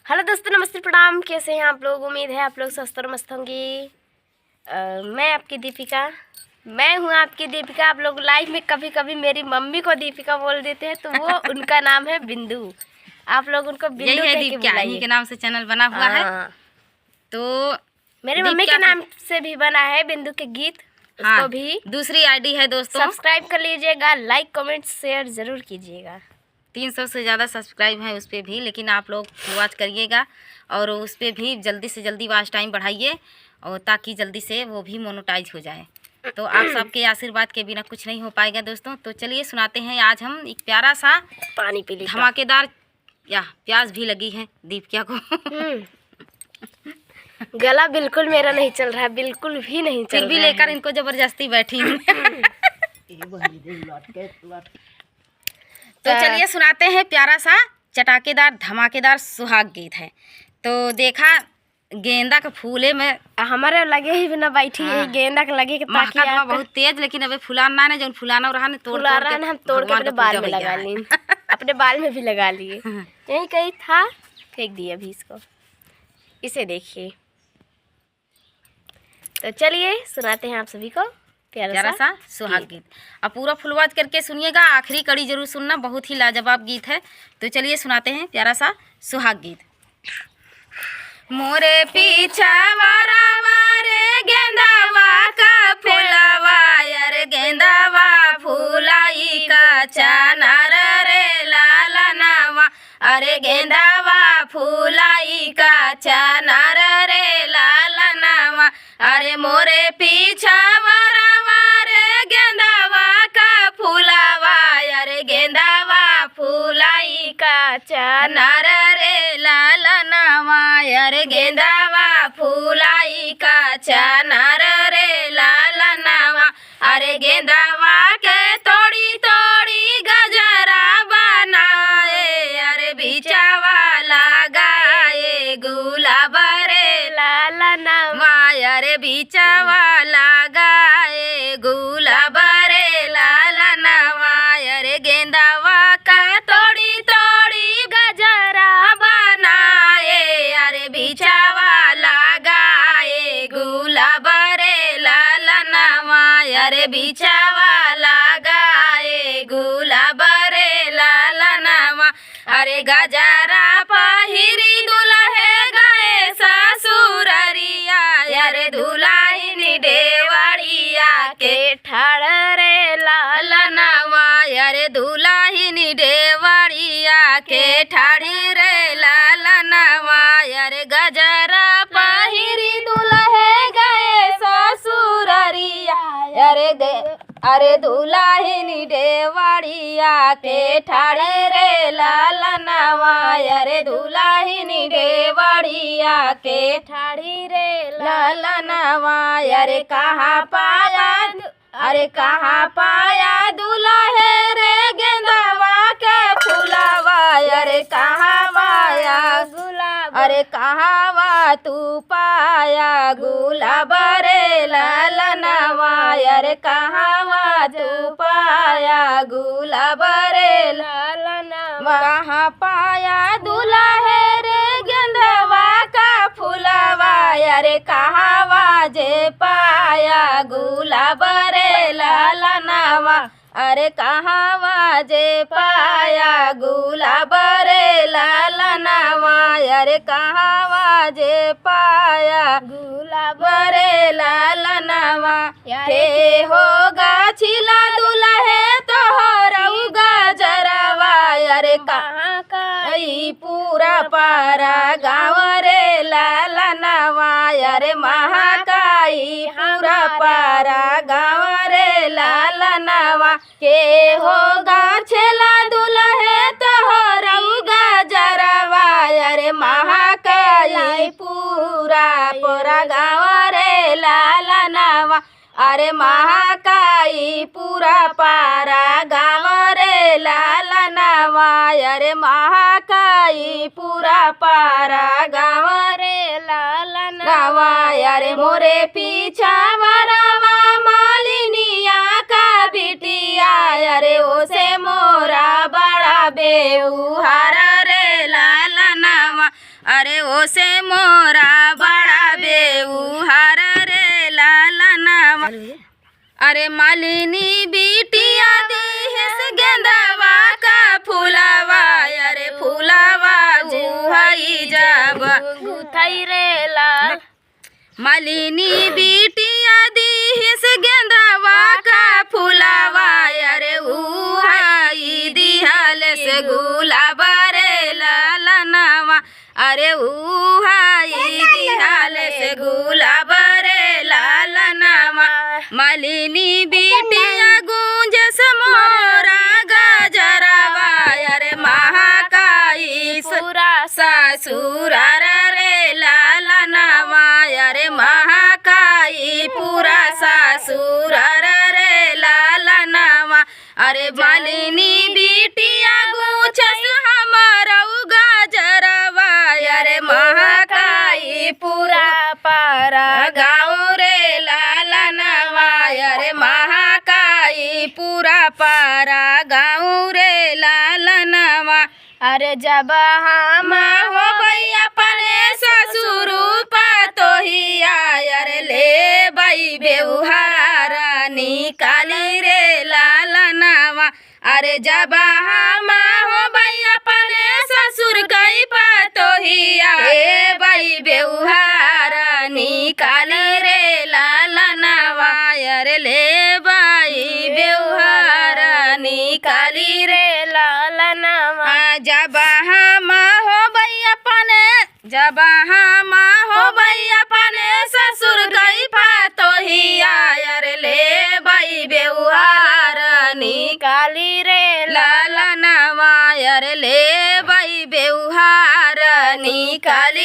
Hello दोस्तों, नमस्ते, प्रणाम। कैसे हैं आप लोग? उम्मीद है आप लोग स्वस्थ और मस्त होंगी। मैं आपकी दीपिका, मैं हूँ आपकी दीपिका। आप लोग लाइफ में कभी कभी मेरी मम्मी को दीपिका बोल देते हैं, तो वो उनका नाम है बिंदु। आप लोग उनको बिंदु कह के बुलाइए। इन्हीं के नाम से चैनल बना हुआ है। तो मेरी मम्मी के नाम से भी बना है बिंदु के गीत। उसको भी दूसरी आईडी है दोस्तों, सब्सक्राइब कर लीजिएगा, लाइक कमेंट शेयर ज़रूर कीजिएगा। 300 से ज़्यादा सब्सक्राइब है उस पर भी, लेकिन आप लोग वॉच करिएगा और उस पर भी जल्दी से जल्दी वॉच टाइम बढ़ाइए, और ताकि जल्दी से वो भी मोनेटाइज हो जाए। तो आप सबके आशीर्वाद के बिना कुछ नहीं हो पाएगा दोस्तों। तो चलिए सुनाते हैं आज हम एक प्यारा सा पानी पी ली धमाकेदार, या प्यास भी लगी है दीपिका को। गला बिल्कुल मेरा नहीं चल रहा है, बिल्कुल भी नहीं चल रहा है। फिर भी लेकर इनको जबरदस्ती बैठी हूँ। तो चलिए सुनाते हैं प्यारा सा चटाकेदार धमाकेदार सुहाग गीत है। तो देखा गेंदा के फूले में हमारे लगे ही बिना बैठी है। गेंदा के लगे महका बहुत तेज, लेकिन अबे फुलाना ने जो फुलाना रहा ने तोड़ के हम तोड़ के अपने बाल में लगा लिए। अपने बाल में भी लगा लिए। यही कहीं था, फेंक दिया अभी इसको। इसे देखिए। तो चलिए सुनाते हैं आप सभी को प्यारा सा सुहाग गीत। अब पूरा फुलवाद करके सुनिएगा, आखिरी कड़ी जरूर सुनना, बहुत ही लाजवाब गीत है। तो चलिए सुनाते हैं प्यारा सा सुहाग गीत। मोरे पीछा वारे गेंदावा का फूलवा, यार गेंदावा फूलाई का चानर रे लाला नावा, अरे गेंदावा फूलाई का चानर रे लाला नावा, अरे मोरे पीछा वारे गेंदावा का फूलवा, यार गेंदावा फूलाई का चानर रे लाला नावा, यार गेंदावा फूलाई का चानर रे लाला नावा, अरे गेंदावा के तोड़ी तोड़ी गजरा बनाए, अरे बिचावा लगाए गुलाब रे लाला नावा, अरे बिचावा लगाए गुलाब रे लाला नावा, अरे गेंदावा का तोड़ी तोड़ी गजरा बनाए, अरे बिचावा लगाए गुलाब रे लाला नावा, अरे बिचावा लगाए गुलाब रे लाला नावा, अरे गजरा पहिरी दुल्हे गए ससुररिया, अरे दुल्हिनी डेवड़िया के ठाड़ रे लाला नावा, अरे दुल्हिनी डेवड़िया के ठाड़ी रे लाला नावा, अरे गजरा पहिरी दुल्हे गए ससुररिया, अरे दुल्हिनी डेवड़िया के ठाड़ी रे लाला नावा, अरे दुल्हिनी डेवड़िया के ठाड़ी रे लाला नावा, अरे कहाँ पाया दुल्हे रे गेंदावा के फुलावा, अरे कहाँ पाया गुलाब, अरे कहाँ तू पाया गुलाब रे लाला नावा, अरे कहाँ तू पाया गुलाब रे लाला नावा, कहाँ पाया दुल्हे रे गेंदावा का फुलावा, अरे कहाँ जे पाया गुलाब रे लाला नावा, अरे कहाँ जे पाया गुलाब रे लाला नावा, अरे कहाँ जे पाया गुलाब रे लाला नावा, ते होगा छिला दुल्हे तोहरऊ गजरवा, अरे कहाँ का पूरा पारा गाँव रे लाला नावा, अरे महाकाई पूरा पारा गाँव रे लाला नावा, के होगा छेला दुल्हे तोहरऊ गजरवा, अरे महाकाई पूरा पूरा गाँव रे लाला नावा, अरे महाकाई पूरा पारा गाँव रे लाला नावा, अरे महाकाई पूरा पारा गाँव रे लाला नावा, अरे मोरे पीछा वरवा मालिनिया का बिटिया, अरे ओसे मोरा बड़ा बेउहार रे लाला नावा, नवा अरे ओ से मोरा बड़ा बेउहार रे लाला नवा अरे मालिनी बिटिया दिहेस गेंदावा का फूलावा अरे फूलावा गुहाई जब गुथाई रे लाल मालिनी बिटिया दिहिस गेंदावा का फूलावा अरे उहाई दिहाल से गुलाब रे लाला नवा अरे उहाई दिहाल से गुलाब रे लाला नवा मालिनी बिटिया गूंजस मोरा गजरवा अरे महाकाई पूरा ससुर रे लाला नवा अरे महाकाई पूरा ससुर रे लाला नवा अरे मालिनी बिटिया गूंजस हमारा गजरवा अरे महाकाई पूरा पारा गाँव रे लाला नवा अरे महाकाई पूरा पारा गाँव रे लाला नवा अरे जब हम हो भैया अपने ससुर पतोहिया अरे ले बई बेउहार निकाली रे लाला नवा अरे जब हम हो भैया अपने ससुर गई पतोहिया रे बई बेउहार निकाली रे लाला नवा अरे ले बई बेउहार निकाली रे लाला नवा जब हम हो भैया अपने जब हम हो भैया अपने ससुर गई पतोहिया अरे ले बई बेउहार निकाली रे लाला नवा अरे ले बई बेउहार निकाली